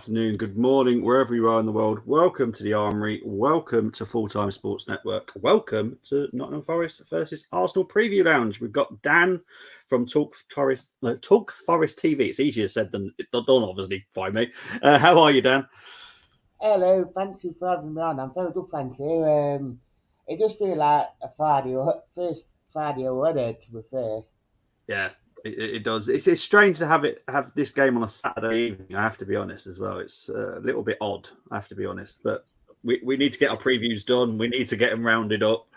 afternoon, good morning, wherever you are in the world. Welcome to the Armoury. Welcome to Full Time Sports Network. Welcome to Nottingham Forest versus Arsenal Preview Lounge. We've got Dan from Talk Forest TV. It's easier said than done, obviously, by me. How are you, Dan? Hello, thank you for having me on. I'm very good, thank you. It does feel like a first Friday already, to be fair. Yeah, it does. It's strange to have this game on a Saturday evening. I have to be honest as well. It's a little bit odd. I have to be honest, but we need to get our previews done. We need to get them rounded up.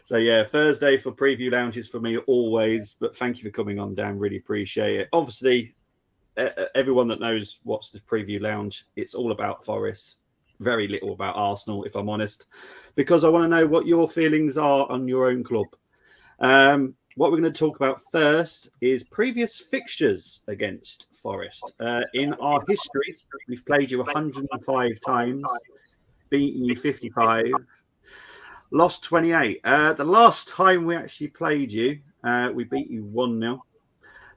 So yeah, Thursday for preview lounges for me always. But thank you for coming on, Dan. Really appreciate it. Obviously, everyone that knows what's the preview lounge, it's all about Forest. Very little about Arsenal, if I'm honest, because I want to know what your feelings are on your own club. What we're going to talk about first is previous fixtures against Forest. In our history, we've played you 105 times, beaten you 55, lost 28. The last time we actually played you, we beat you 1-0.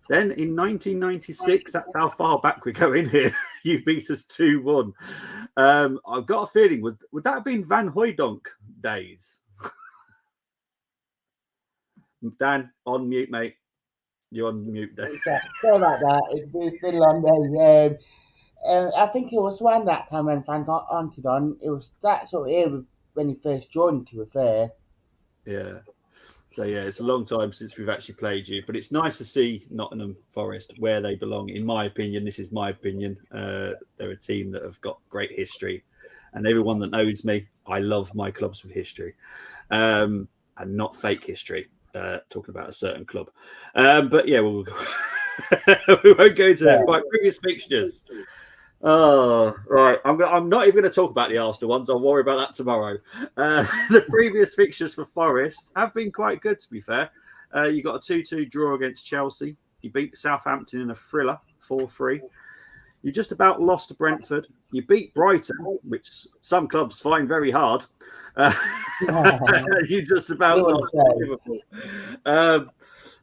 Then in 1996, that's how far back we're going here. You beat us 2-1. I've got a feeling, would that have been Van Hooijdonk days? Dan, on mute, mate. You're on mute, Dan. Sorry about that. It's been a long day. I think it was around that time when Van Onted on. It was that sort of era when he first joined, to be fair. Yeah. So yeah, it's a long time since we've actually played you, but it's nice to see Nottingham Forest where they belong. In my opinion, this is my opinion. They're a team that have got great history, and everyone that knows me, I love my clubs with history, and not fake history. Talking about a certain club, but yeah, we won't go to right previous fixtures. Oh, right. I'm not even going to talk about the Arsenal ones. I'll worry about that tomorrow. The previous fixtures for Forest have been quite good, to be fair. You got a 2-2 draw against Chelsea. You beat Southampton in a thriller, 4-3. You just about lost to Brentford. You beat Brighton, which some clubs find very hard. You just about lost to Liverpool.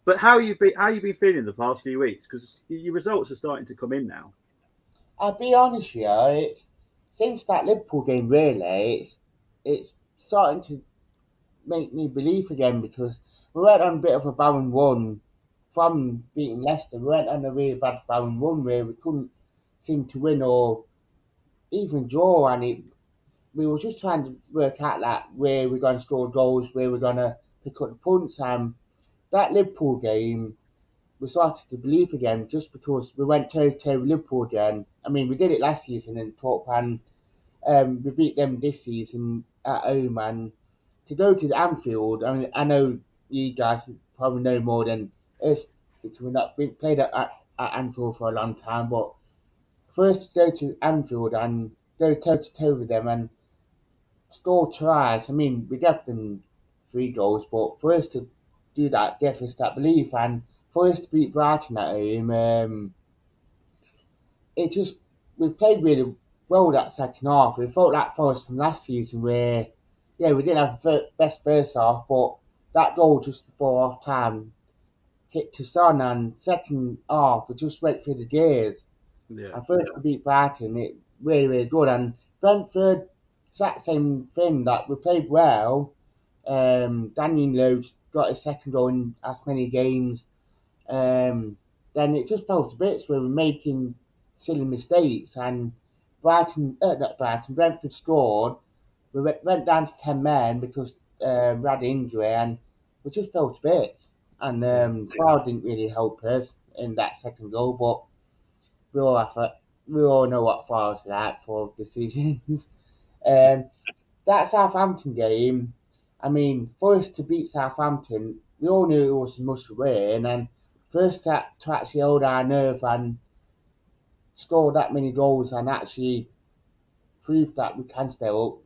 But how you been feeling the past few weeks? Because your results are starting to come in now. I'll be honest with you, it's since that Liverpool game, really, it's starting to make me believe again because we went on a bit of a barren run from beating Leicester. We went on a really bad barren run where we couldn't seem to win or even draw, and we were just trying to work out like where we're going to score goals, where we're going to pick up the points. And that Liverpool game, we started to believe again just because we went toe to toe with Liverpool again. I mean, we did it last season in top, and we beat them this season at home. And to go to the Anfield, I mean, I know you guys probably know more than us because we played at Anfield for a long time, but first to go to Anfield and go toe to toe with them and score tries. I mean, we gave them 3 goals, but for us to do that gave us that belief, and for us to beat Brighton at home, it just we played really well that second half. We felt like Forest from last season, where yeah, we didn't have the best first half, but that goal just before half time hit to Son, and second half we just went through the gears. Yeah. And first to beat Brighton, it really good. And Brentford, exact same thing that we played well. Daniel Lowe's got his second goal in as many games. Then it just fell to bits where we're making silly mistakes. And not Brighton, Brentford scored. We went down to 10 men because we had an injury and we just fell to bits. And crowd didn't really help us in that second goal, but we all we all know what Forest like for decisions. um, that Southampton game, I mean, for us to beat Southampton, we all knew it was a must win, and first to actually hold our nerve and score that many goals and actually prove that we can stay up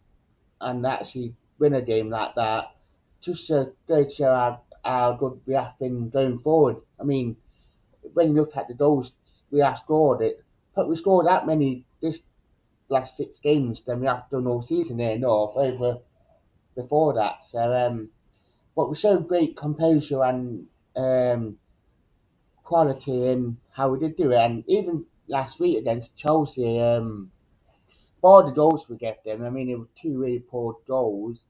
and actually win a game like that, just to go to show how good we have been going forward. I mean, when you look at the goals we have scored, but we scored that many this last 6 games than we have done all season here North over before that. So, but we showed great composure and quality in how we did do it. And even last week against Chelsea, bar the goals we get them, I mean, it were two really poor goals.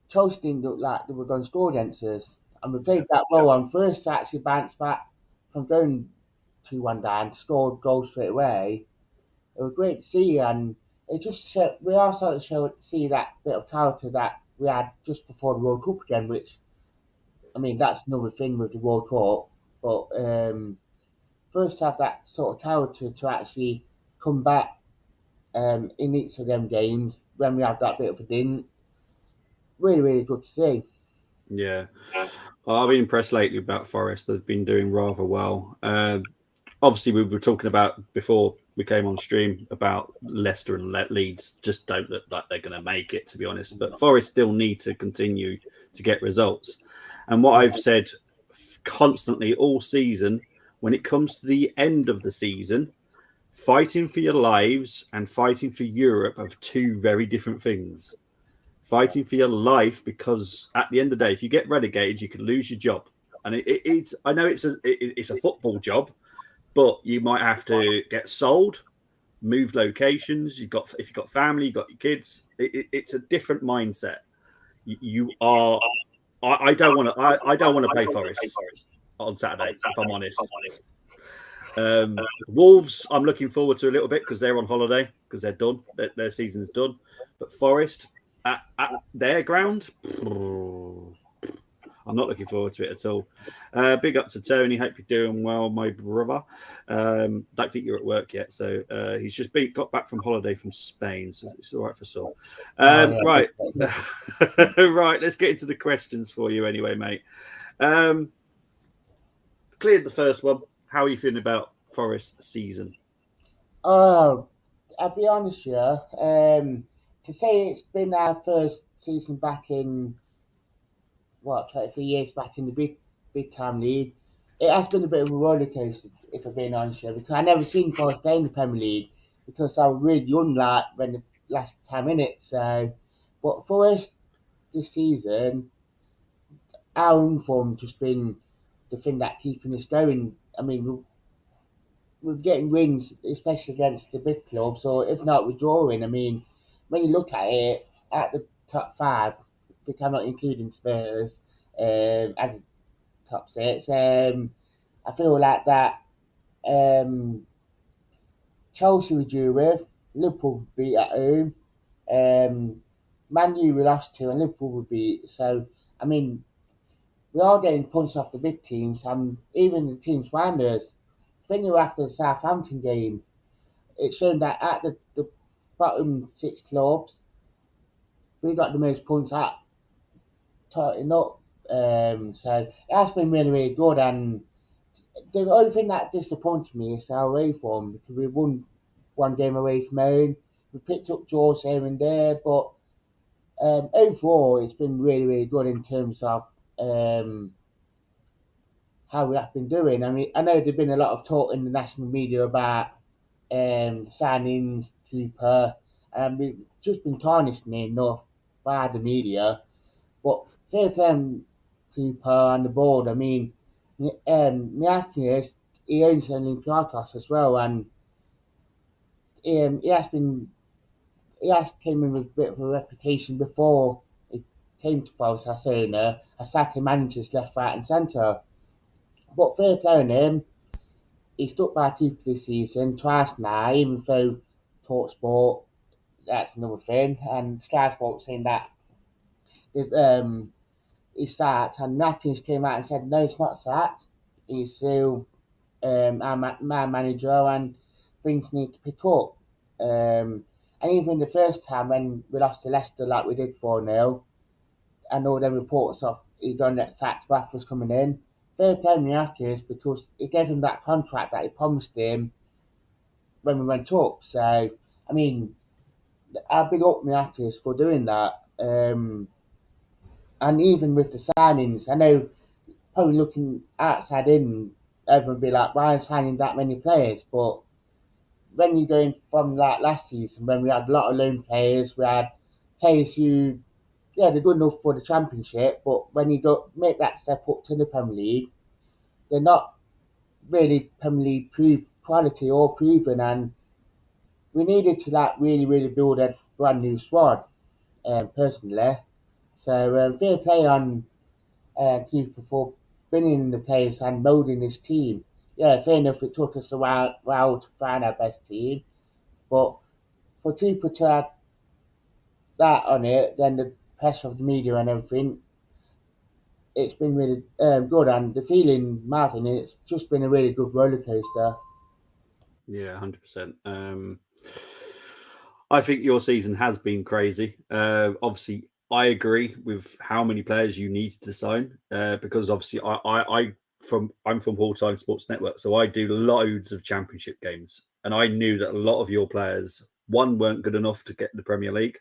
Chelsea didn't look like they were going to score against us. And we played that well on first to actually bounce back from going 2-1 down to score goals straight away. It was great to see, and it just we are starting to see that bit of character that we had just before the World Cup again, which, I mean, that's another thing with the World Cup. But first to have that sort of character to actually come back in each of them games when we have that bit of a dint, really, really good to see. Yeah. I've been impressed lately about Forest. They've been doing rather well. Obviously, we were talking about before we came on stream about Leicester and Leeds just don't look like they're going to make it, to be honest. But Forest still need to continue to get results. And what I've said constantly all season, when it comes to the end of the season, fighting for your lives and fighting for Europe are two very different things. Fighting for your life, because at the end of the day, if you get relegated, you can lose your job. And it's I know it's a football job, but you might have to get sold, move locations. If you've got family, you've got your kids. It's a different mindset. You are. I don't want to. I don't want to play Forest on Saturday, if I'm honest. Wolves, I'm looking forward to a little bit because they're on holiday, because they're done. Their season's done. But Forest at their ground, I'm not looking forward to it at all. Big up to Tony. Hope you're doing well, my brother. Don't think you're at work yet, so he's just got back from holiday from Spain, so it's all right for Saul. Right, right. Let's get into the questions for you, anyway, mate. Cleared the first one. How are you feeling about Forest season? Oh, I'll be honest with you. To say it's been our first season back in 23 years back in the big time league, it has been a bit of a roller coaster, if I'm being honest with you, because I never seen Forest play in the Premier League because I was really young like when the last time in it. So, but Forest this season, our own form just been the thing that keeping us going. I mean, we're getting wins, especially against the big clubs, or if not, we're drawing. I mean, when you look at it, at the top five, we cannot including Spurs as top six. I feel like that Chelsea we drew with, Liverpool beat at home, Man U we lost to, and Liverpool we beat. So, I mean, we are getting punched off the big teams, and even the teams around us. When you're after the Southampton game, it's shown that at the bottom six clubs, we got the most points at totting up. So it has been really, really good. And the only thing that disappointed me is our away form because we won one game away from home. We picked up draws here and there, but overall, it's been really, really good in terms of how we have been doing. I mean, I know there's been a lot of talk in the national media about signings, Cooper, and we've just been tarnished enough by the media. But fair play Cooper on the board. I mean, Miakinis, he owns Olympiacos as well, and he has came in with a bit of a reputation before he came to Forest Barcelona, as sacking managers left, right, and centre. But fair play on him. He stuck by Cooper this season twice now, even though Talksport, that's another thing, and Sky Sports saying that there's, he's sacked, and Matkins came out and said, no, it's not sacked. He's still my manager, and things need to pick up. And even the first time when we lost to Leicester, like we did 4-0, and all the reports of he done that sacked Raff was coming in. Fair play Miakis because he gave him that contract that he promised him when we went up. So, I mean, I big up Miakis for doing that. And even with the signings, I know probably looking outside in, everyone would be like, why are you signing that many players? But when you're going from like last season, when we had a lot of loan players, we had players who, yeah, they're good enough for the Championship, but when you go make that step up to the Premier League, they're not really Premier League quality or proven. And we needed to like really build a brand new squad. Personally, so fair play on Keeper for bringing the players and moulding this team. Yeah, fair enough. It took us a while to find our best team, but for Keeper to add that on it, then the pressure of the media and everything, it's been really good. And the feeling, Martin, it's just been a really good roller coaster. Yeah, 100%. I think your season has been crazy. Obviously, I agree with how many players you needed to sign because obviously I'm from Full Time Sports Network, so I do loads of championship games, and I knew that a lot of your players, one, weren't good enough to get the Premier League.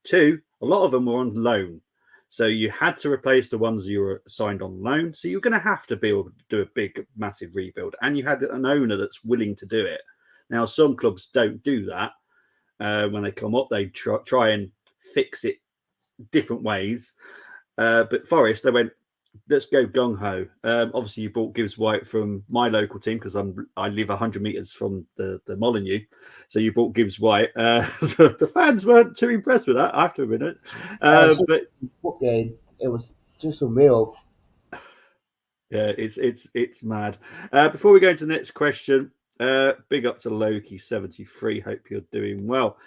Two, a lot of them were on loan. So you had to replace the ones you were signed on loan. So you're going to have to do a big, massive rebuild. And you had an owner that's willing to do it. Now, some clubs don't do that. When they come up, they try and fix it different ways. But Forest, they went, let's go gung ho. Obviously, you bought Gibbs White from my local team because I live 100 meters from the Molyneux, so you bought Gibbs White. The fans weren't too impressed with that. I have to admit it, but Foot game, it was just unreal. yeah, it's mad. Before we go into the next question, big up to Loki73. Hope you're doing well.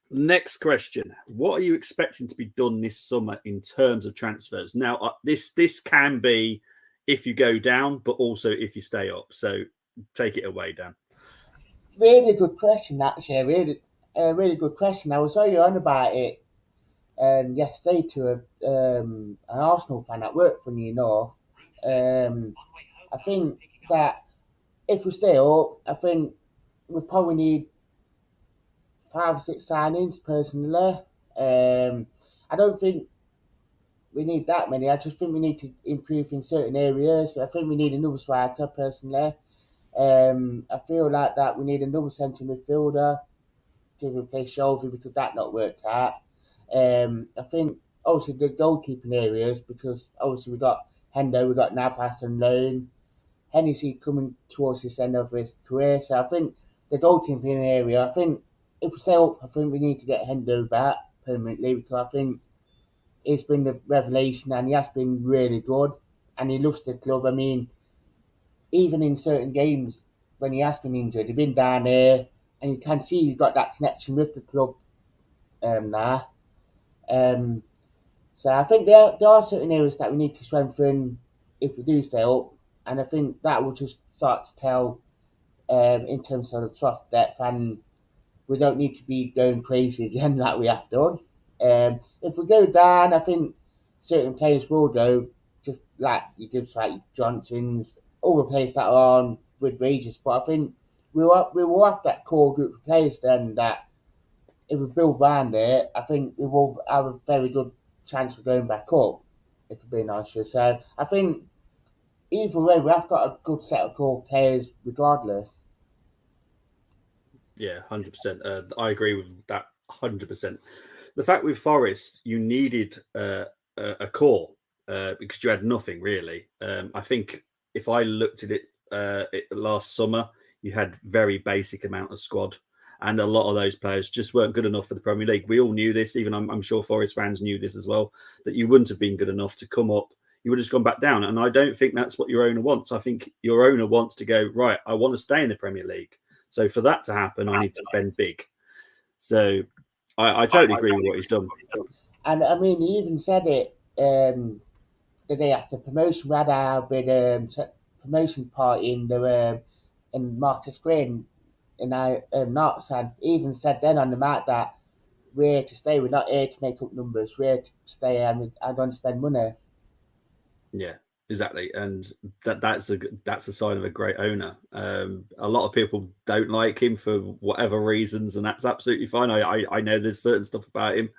Next question: what are you expecting to be done this summer in terms of transfers? Now, this can be if you go down, but also if you stay up. So take it away, Dan. Really good question, actually. Really good question. I was earlier on about it yesterday to an Arsenal fan at work, funny enough. I think that if we stay up, I think we probably need 5 or 6 signings personally. I don't think we need that many. I just think we need to improve in certain areas. I think we need another striker personally. I feel like that we need another centre midfielder to replace Shelby because that not worked out. I think obviously the goalkeeping areas because obviously we got Hendo, we got Navas and loan. Hennessy coming towards this end of his career, so I think the goalkeeping area. I think if we stay up, I think we need to get Hendo back permanently because I think he's been the revelation and he has been really good and he loves the club. I mean, even in certain games when he has been injured, he's been down there and you can see he's got that connection with the club now. Um, so I think there are certain areas that we need to strengthen if we do stay up, and I think that will just start to tell in terms of the trust depth, and we don't need to be going crazy again like we have done. If we go down, I think certain players will go, just like you give like Johnson's, all the players that are on with wages. But I think we will have that core group of players then that if we build around it, I think we will have a very good chance of going back up. If we're being honest, so I think either way we have got a good set of core players regardless. Yeah, 100%. I agree with that 100%. The fact with Forest, you needed a core because you had nothing really. I think if I looked at it last summer, you had very basic amount of squad, and a lot of those players just weren't good enough for the Premier League. We all knew this. Even I'm sure Forest fans knew this as well. That you wouldn't have been good enough to come up. You would have just gone back down. And I don't think that's what your owner wants. I think your owner wants to go right. I want to stay in the Premier League. So for that to happen, I need to spend big. So I totally agree with what he's done. And I mean, he even said it the day after promotion. We had our big promotion party in Marcus Green in our Knots, and he even said then on the mat that we're here to stay. We're not here to make up numbers. We're here to stay and I'm going to spend money. Yeah, exactly, and that's a sign of a great owner. A lot of people don't like him for whatever reasons, and that's absolutely fine. I know there's certain stuff about him,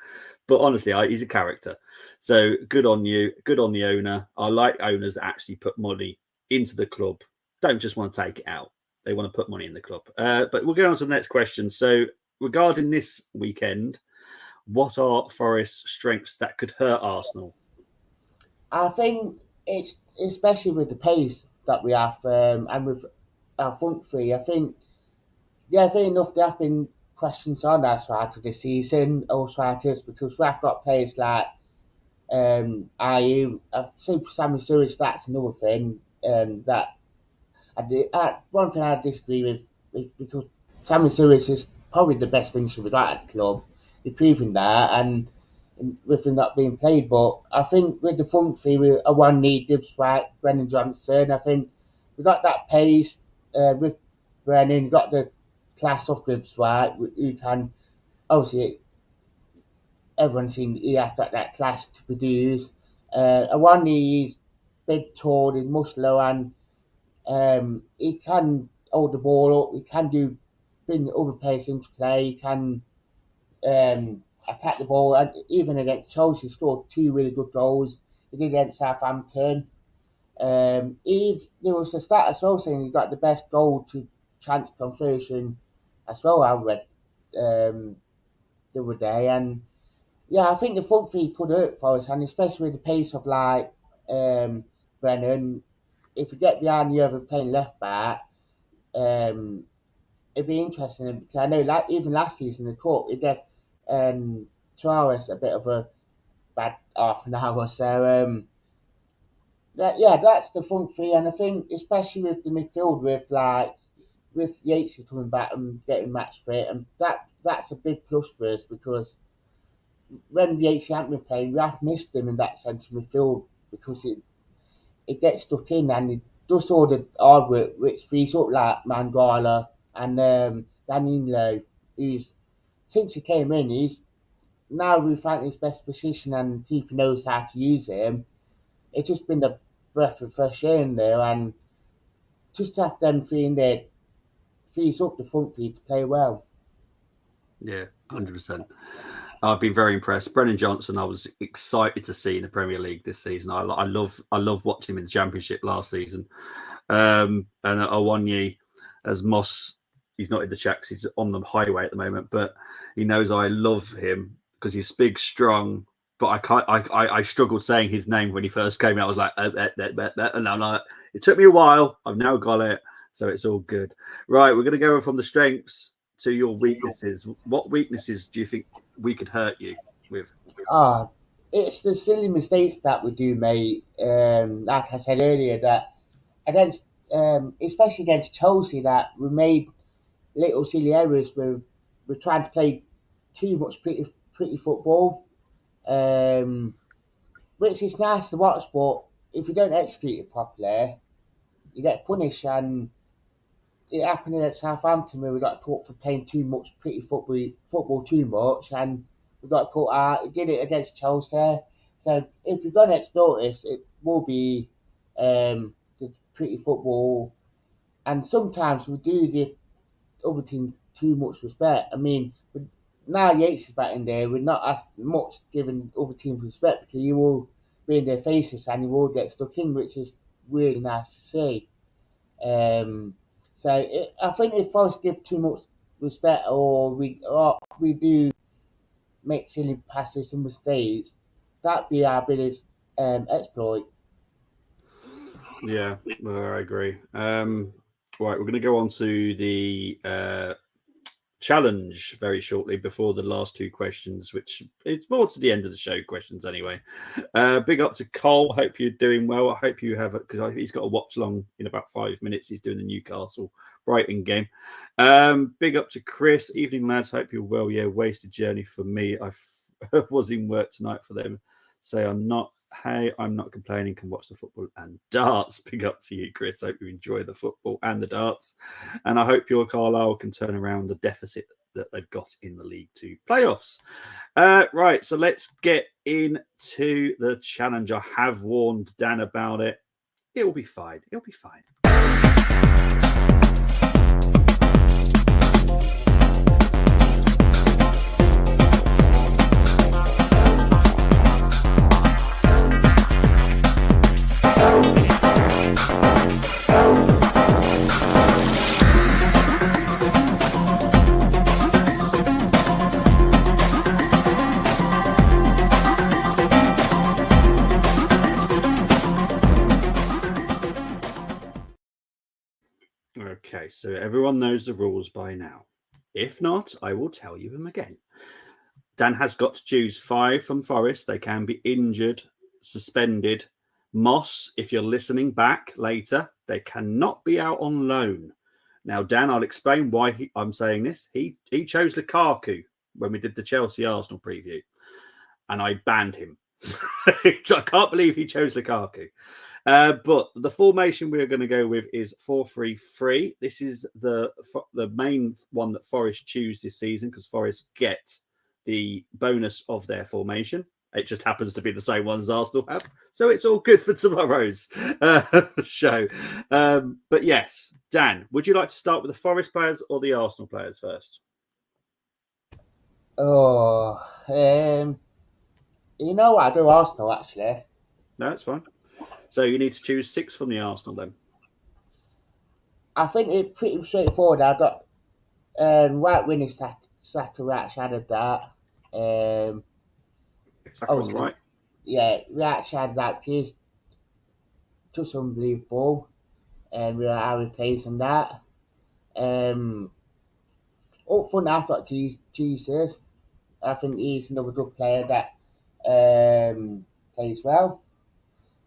but honestly, he's a character. So good on you, good on the owner. I like owners that actually put money into the club. Don't just want to take it out. They want to put money in the club. But we'll go on to the next question. So regarding this weekend, what are Forest's strengths that could hurt Arsenal? I think it's especially with the pace that we have and with our front three. I think Yeah, fair enough. There have been questions on our striker this season, all strikers, because we have got players like IU. Super Sammy Sewage, that's another thing. That one thing I disagree with is because Sammy Sewage is probably the best finisher we've got at the club. He's proven that, and with him not being played. But I think with the front three, with a one knee Gibbs White, Brennan Johnson, I think we got that pace with Brennan, got the class of Gibbs White, who can obviously everyone's seen he has got that class to produce. A one knee is big, tall, and muscular, and he can hold the ball up. He can bring other players into play. He can attack the ball. And even against Chelsea, he scored two really good goals. He did against Southampton. There was a stat as well saying he got the best goal to chance conversion as well. I read the other day, and yeah, I think the front three could hurt for us, and especially with the pace of like Brennan. If we get behind the other playing left back, um, it'd be interesting. Because I know, like even last season in the cup, it gave Traores a bit of a bad half an hour. So that's the front three, and I think especially with the midfield, with Yates coming back and getting match fit, and that's a big plus for us because when Yates hasn't been playing, we have missed him in that centre midfield because it gets stuck in and it does all the hard work, which frees up like Mangala and Danilo, who's since he came in, he's now we find his best position and keeper knows how to use him. It's just been a breath of fresh air in there, and just to have them three in there frees up the front three to play well. Yeah, 100%. I've been very impressed. Brennan Johnson, I was excited to see in the Premier League this season. I love watching him in the Championship last season. And Awonyi, as Moss, he's not in the chat, he's on the highway at the moment, but he knows I love him because he's big, strong. But I struggled saying his name when he first came out. I was like, and I'm like, it took me a while. I've now got it, so it's all good. Right, we're going to go from the strengths to your weaknesses. What weaknesses do you think we could hurt you with? It's the silly mistakes that we do, mate. Like I said earlier, that against, especially against Chelsea, that we made little silly errors where we're trying to play too much pretty football, which is nice to watch, but if you don't execute it properly, you get punished. And it happened at Southampton where we got caught for playing too much pretty football too much, and we got caught out. It did it against Chelsea. So if we're going to explore this, it will be the pretty football. And sometimes we do give other team too much respect. I mean, now Yates is back in there, we're not as much giving other teams respect because you will be in their faces and you will get stuck in, which is really nice to see. I think if Forest give too much respect or we do make silly passes and mistakes, that'd be our biggest exploit. Yeah, well, I agree. Right, we're going to go on to the challenge very shortly before the last two questions, which it's more to the end of the show questions anyway. Big up to Cole. Hope you're doing well. I hope you have it because he's got a watch long in about 5 minutes. He's doing the Newcastle Brighton game. Big up to Chris. Evening, lads. Hope you're well. Yeah, wasted journey for me. I was in work tonight for them. I'm not complaining, can watch the football and darts. Big up to you, Chris. Hope you enjoy the football and the darts. And I hope your Carlisle can turn around the deficit that they've got in the League Two playoffs. Right, so let's get into the challenge. I have warned Dan about it. It'll be fine. It'll be fine. Okay, so everyone knows the rules by now. If not, I will tell you them again. Dan has got to choose 5 from Forest. They can be injured, suspended. Moss, if you're listening back later, they cannot be out on loan. Now, Dan, I'll explain why I'm saying this. He chose Lukaku when we did the Chelsea Arsenal preview, and I banned him. I can't believe he chose Lukaku. But the formation we're going to go with is 4-3-3. This is the main one that Forest choose this season because Forest get the bonus of their formation. It just happens to be the same ones Arsenal have. So it's all good for tomorrow's show. But yes, Dan, would you like to start with the Forest players or the Arsenal players first? Oh, you know what? I do Arsenal, actually. No, that's fine. So you need to choose 6 from the Arsenal then. I think it's pretty straightforward. I got right winning Saka, right shadowed that. Saka on the Obviously, right. yeah, right shadowed that. He's just unbelievable. And how he plays and that. Up front, I've got Jesus. I think he's another good player that plays well.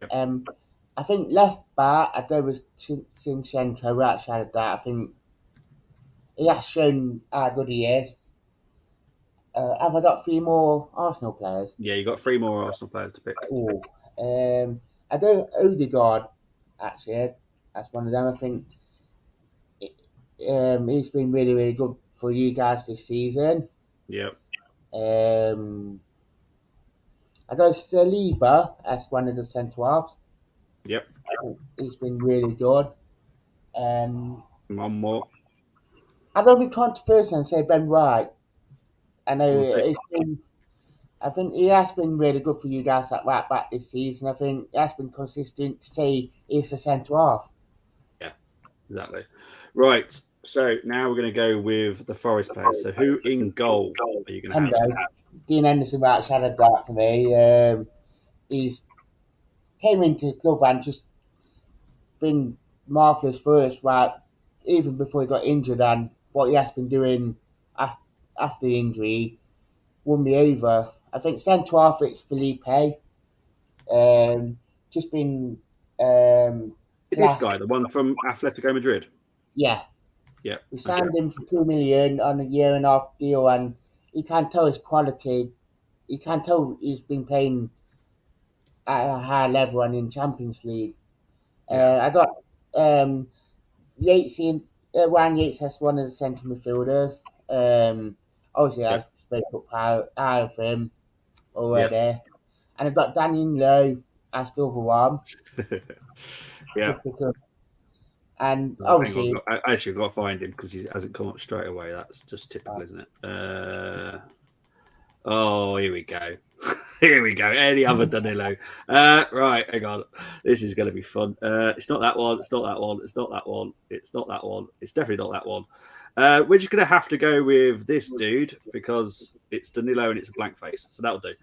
Yep. I think left back, I go with Sinchenko right side of that. I think he has shown how good he is. Have I got 3 more Arsenal players? Yeah, you got 3 more Arsenal players to pick. Oh, I do Odegaard, actually. That's one of them. I think he's been really, really good for you guys this season. Yep. I go Saliba as one of the centre halves. Yep. He's been really good. One more. I don't be controversial and say Ben White. I know We'll I think he has been really good for you guys at right back this season. I think he has been consistent to say he's a centre half. Yeah, exactly. Right. So now we're going to go with the Forest players. So who in goal are you going to have? Dean Henderson right shadowed that for me. He's came into the club and just been marvellous for us, right? Even before he got injured and what he has been doing after the injury won me over. I think centre half it's Felipe. Just been This guy, the one from Atletico Madrid. yeah. Yeah. We signed him for 2 million on a year and a half deal, and you can tell his quality. You can tell he's been playing at a high level and in Champions League. I got Yates in Ryan Yates as one of the centre midfielders. Obviously, I spoke up high for him already, and I've got Danny Lowe as the other one. Yeah. And obviously, I actually got to find him because he hasn't come up straight away. That's just typical, isn't it? Oh, here we go. Here we go. Any other Danilo? Right, hang on. This is going to be fun. It's not that one. It's not that one. It's not that one. It's not that one. It's definitely not that one. We're just going to have to go with this dude because it's Danilo and it's a blank face. So that'll do.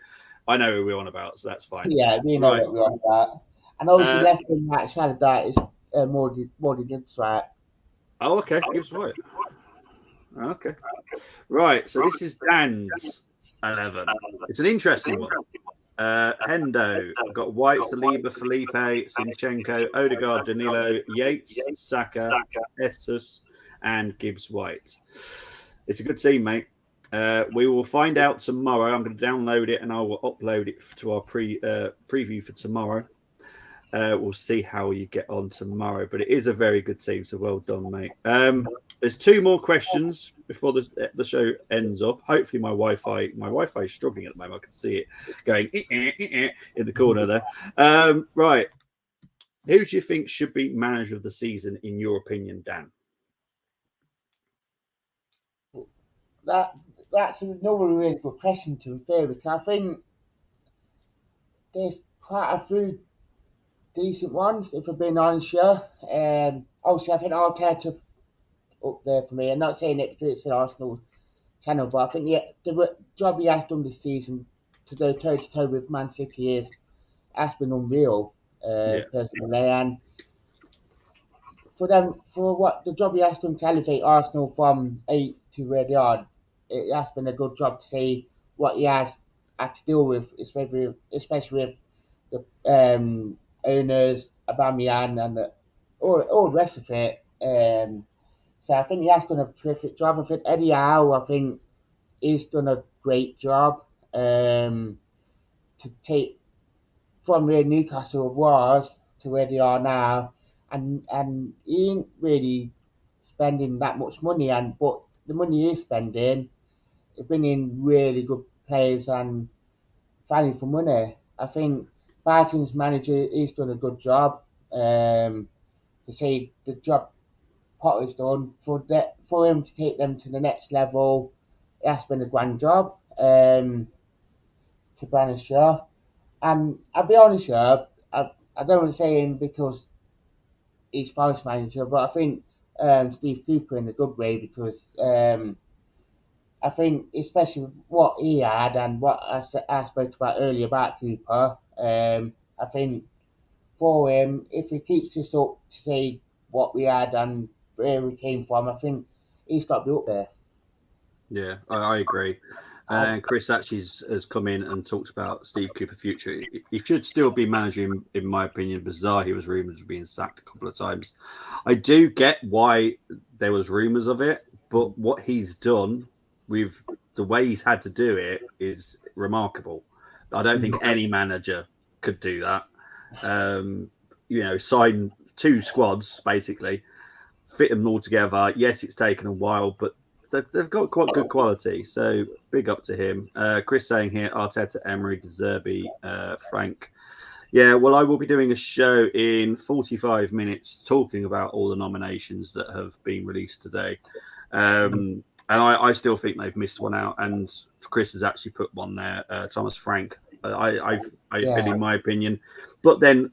I know who we're on about, so that's fine. Yeah, we know what we're on about. And obviously, left wing right side of that is Mordy Gibbs, right? Oh, okay. Gibbs White. Okay. Right. So this is Dan's 11. It's an interesting one. Hendo, got White, Saliba, Felipe, Sinchenko, Odegaard, Danilo, Yates, Saka, Jesus, and Gibbs White. It's a good team, mate. We will find out tomorrow. I'm going to download it and I will upload it to our preview for tomorrow. We'll see how you get on tomorrow, but it is a very good team. So well done, mate. There's 2 more questions before the show ends up. Hopefully, my Wi-Fi is struggling at the moment. I can see it going in the corner there. Right, who do you think should be manager of the season in your opinion, Dan? That's another really good question to be fair, because I think there's quite a few decent ones, if I'm being honest. Obviously, I think Arteta up there for me. I'm not saying it because it's an Arsenal channel, but I think the job he has done this season to go toe to toe with Man City has been unreal, personally. And for what the job he has done to elevate Arsenal from 8th to where they are, it has been a good job to see what he has had to deal with, especially with the owners, Aubameyang, and all the rest of it. So I think he has done a terrific job. I think Eddie Howe, I think he's done a great job to take from where Newcastle was to where they are now, and he ain't really spending that much money, but the money he is spending is bringing really good players and value for money. I think Brighton's manager he's done a good job. To say the job Potter's done for him to take them to the next level, it has been a grand job. To Banish you. And I'll be honest, I don't want to say him because he's Forest manager, but I think Steve Cooper in a good way because I think, especially with what he had and what I spoke about earlier about Cooper, I think for him, if he keeps this up to say what we had and where we came from, I think he's got to be up there. Yeah, I agree. And Chris actually has come in and talked about Steve Cooper future. He should still be managing, in my opinion. Bizarre, he was rumoured of being sacked a couple of times. I do get why there was rumours of it, but what he's done with the way he's had to do it is remarkable. I don't think any manager could do that. Sign 2 squads basically, fit them all together. Yes, it's taken a while, but they've got quite good quality, so big up to him. Chris saying here, Arteta, Emery, De Zerbi, Frank. Yeah, well, I will be doing a show in 45 minutes talking about all the nominations that have been released today. And I still think they've missed one out, and Chris has actually put one there, Thomas Frank. I feel, in my opinion. But then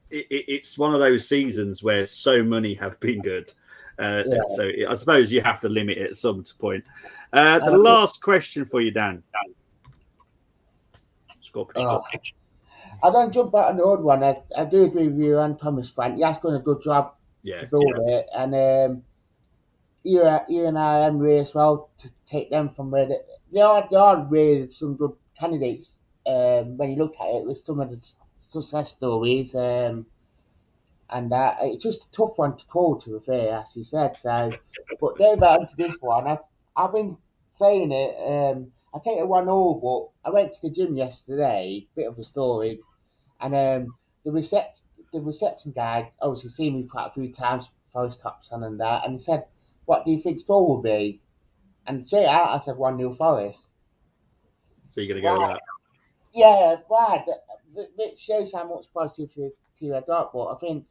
it's one of those seasons where so many have been good. So I suppose you have to limit it at some point. The last question for you, Dan. I don't jump out on the old one. I do agree with you and Thomas Frank. He has done a good job to build it, and you and I, Emery as well, to take them from where they are really some good candidates. When you look at it, with some of the success stories, and it's just a tough one to call, to be fair, as you said. So, but going back to this one, I've been saying it. I take it 1-0, but I went to the gym yesterday. Bit of a story, and the reception guy obviously seen me quite a few times, Forest tops on and that, and he said, "What do you think score will be?" And straight out, I said 1-0 Forest. So you're gonna go with that? Yeah, wow. It shows how much positivity I got, but I think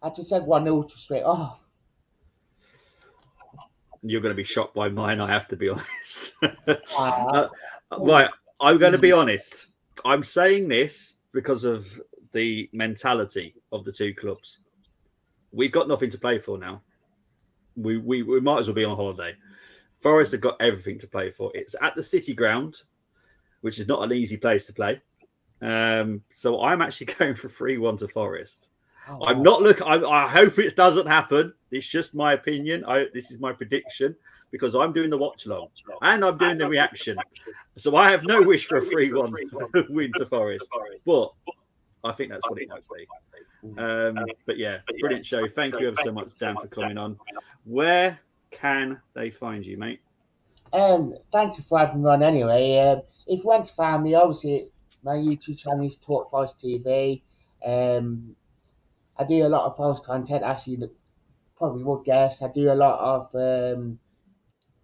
I just said 1-0 straight off. You're going to be shocked by mine, I have to be honest. Right, I'm going to be honest. I'm saying this because of the mentality of the two clubs. We've got nothing to play for now. We might as well be on holiday. Forest have got everything to play for. It's at the City Ground, which is not an easy place to play. So I'm actually going for 3-1 to Forest. I'm not looking. I hope it doesn't happen. It's just my opinion. This is my prediction because I'm doing the watch along and I'm doing the reaction. So I have no wish for a 3-1 win to Forest, but I think that's what it might be. But yeah, brilliant show. Thank you ever so much, Dan, for coming on. Where can they find you, mate? Thank you for having me on. Anyway, if you want to find me, obviously my YouTube channel is Talk Forest TV. I do a lot of Forest content, as you probably would guess. I do a lot of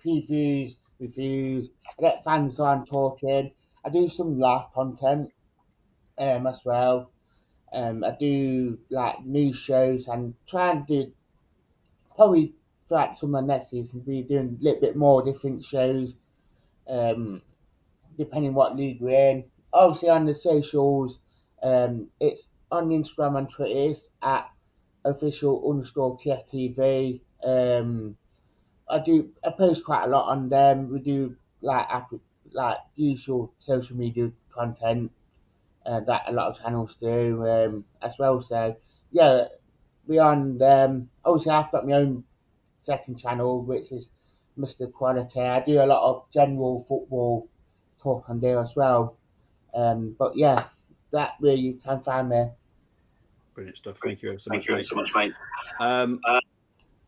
previews, reviews. I get fans on talking. I do some live content as well. I do like news shows and try and do probably throughout summer next season be doing a little bit more different shows, depending what league we're in. Obviously on the socials, it's on Instagram and Twitter it's at official_TFTV. I post quite a lot on them. We do like usual social media content that a lot of channels do as well. So yeah, we on obviously I've got my own second channel, which is Mr. Quality. I do a lot of general football talk on there as well. But yeah, that where you can find me. Brilliant stuff. Thank you ever so Thank much, you ever mate. so much, mate.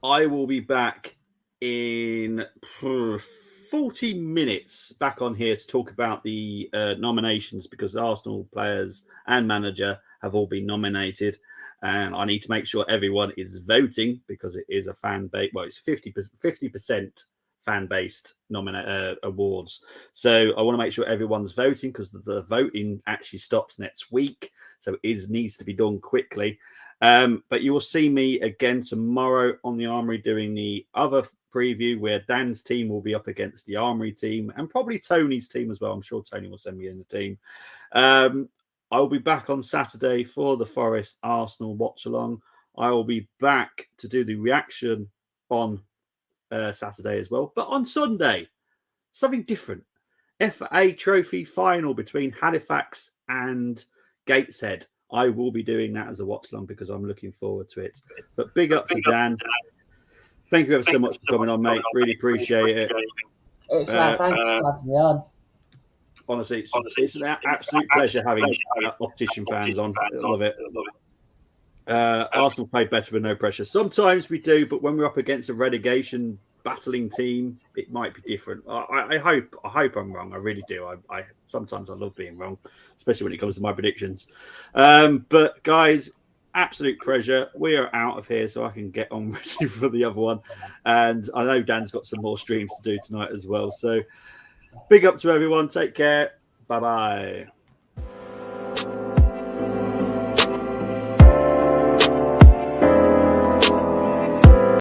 I will be back in 40 minutes back on here to talk about the nominations, because the Arsenal players and manager have all been nominated. And I need to make sure everyone is voting, because it is a fan base. Well, it's 50% fan based awards. So I want to make sure everyone's voting, because the voting actually stops next week. So it needs to be done quickly. But you will see me again tomorrow on the Armoury doing the other preview, where Dan's team will be up against the Armoury team, and probably Tony's team as well. I'm sure Tony will send me in the team. I will be back on Saturday for the Forest Arsenal watch along. I will be back to do the reaction on Saturday as well. But on Sunday, something different. FA Trophy final between Halifax and Gateshead. I will be doing that as a watch along, because I'm looking forward to it. But big up to Dan. Thank you ever so much for coming on, mate. Really appreciate it. It's my thanks for having me on. Honestly, it's an absolute pleasure having optician fans on. I love it. Arsenal played better with no pressure. Sometimes we do, but when we're up against a relegation battling team, it might be different. I hope I'm wrong. I really do. I sometimes I love being wrong, especially when it comes to my predictions. But guys, absolute pleasure. We are out of here, so I can get on ready for the other one. And I know Dan's got some more streams to do tonight as well. So big up to everyone. Take care. Bye bye.